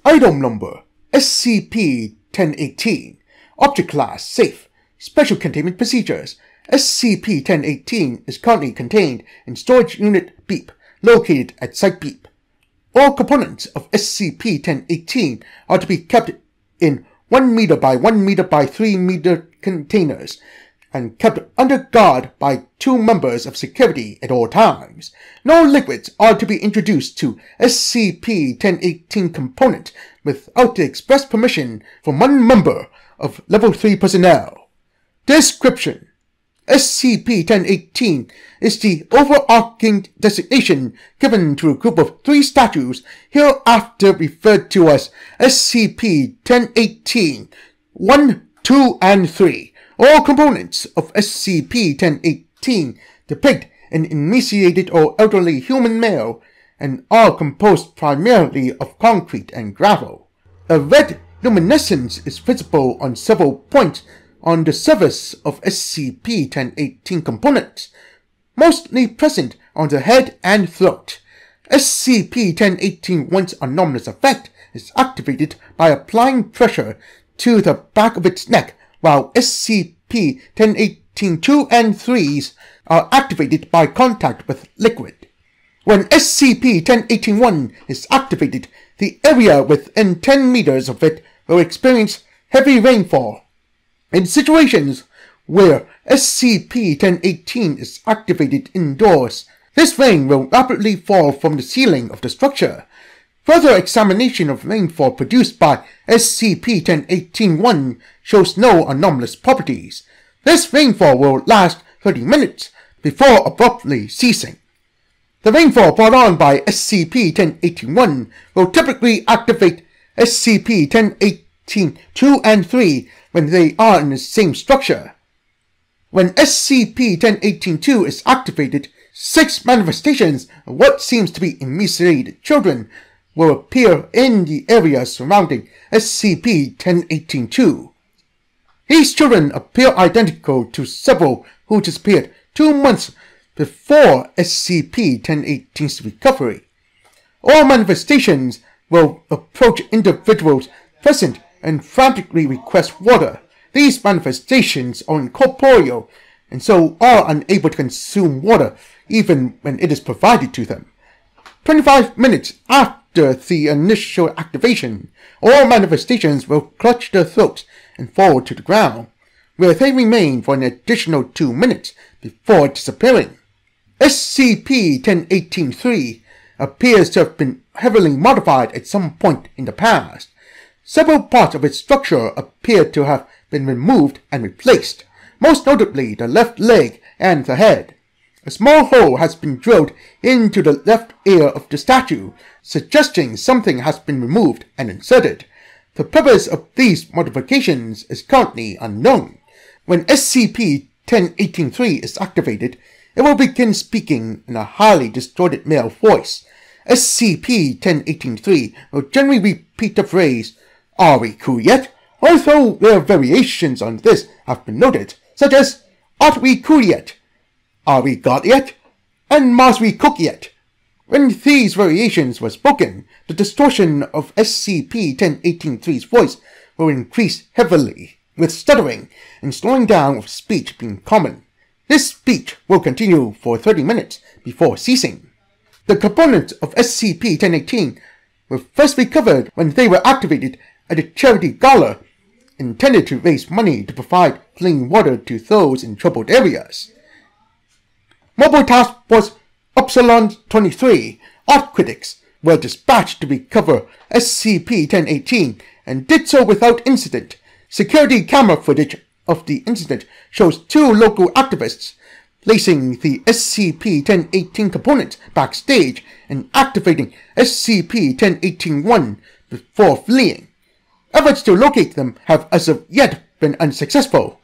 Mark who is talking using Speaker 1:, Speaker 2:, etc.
Speaker 1: Item Number SCP-1018 Object Class Safe Special Containment Procedures SCP-1018 is currently contained in Storage Unit Beep, located at Site Beep. All components of SCP-1018 are to be kept in 1 meter by 1 meter by 3 meter containers and kept under guard by 2 members of security at all times. No liquids are to be introduced to SCP-1018 component without the express permission from 1 member of Level 3 personnel. Description: SCP-1018 is the overarching designation given to a group of 3 statues hereafter referred to as SCP-1018 1, 2, and 3. All components of SCP-1018 depict an emaciated or elderly human male and are composed primarily of concrete and gravel. A red luminescence is visible on several points on the surface of SCP-1018 components, mostly present on the head and throat. SCP-1018 once anomalous effect is activated by applying pressure to the back of its neck, while SCP-1018 2 and 3s are activated by contact with liquid. When SCP-1018-1 is activated, the area within 10 meters of it will experience heavy rainfall. In situations where SCP-1018 is activated indoors, this rain will rapidly fall from the ceiling of the structure. Further examination of rainfall produced by SCP-1018-1 shows no anomalous properties. This rainfall will last 30 minutes before abruptly ceasing. The rainfall brought on by SCP-1018-1 will typically activate SCP-1018-2 and 3 when they are in the same structure. When SCP-1018-2 is activated, 6 manifestations of what seems to be emaciated children will appear in the area surrounding SCP-1018-2. These children appear identical to several who disappeared 2 months before SCP-1018's recovery. All manifestations will approach individuals present and frantically request water. These manifestations are incorporeal and so are unable to consume water even when it is provided to them. 25 minutes after the initial activation, all manifestations will clutch their throats and fall to the ground, where they remain for an additional 2 minutes before disappearing. SCP-1018-3 appears to have been heavily modified at some point in the past. Several parts of its structure appear to have been removed and replaced, most notably the left leg and the head. A small hole has been drilled into the left ear of the statue, suggesting something has been removed and inserted. The purpose of these modifications is currently unknown. When SCP-1018-3 is activated, it will begin speaking in a highly distorted male voice. SCP-1018-3 will generally repeat the phrase, "Are we cool yet?" although rare variations on this have been noted, such as, "Aren't we cool yet?" "Are we got yet?" and "Must we cook yet?" When these variations were spoken, the distortion of SCP-1018-3's voice will increase heavily, with stuttering and slowing down of speech being common. This speech will continue for 30 minutes before ceasing. The components of SCP-1018 were first recovered when they were activated at a charity gala intended to raise money to provide clean water to those in troubled areas. Mobile Task Force Upsilon 23 art critics were dispatched to recover SCP-1018 and did so without incident. Security camera footage of the incident shows 2 local activists placing the SCP-1018 components backstage and activating SCP-1018-1 before fleeing. Efforts to locate them have as of yet been unsuccessful.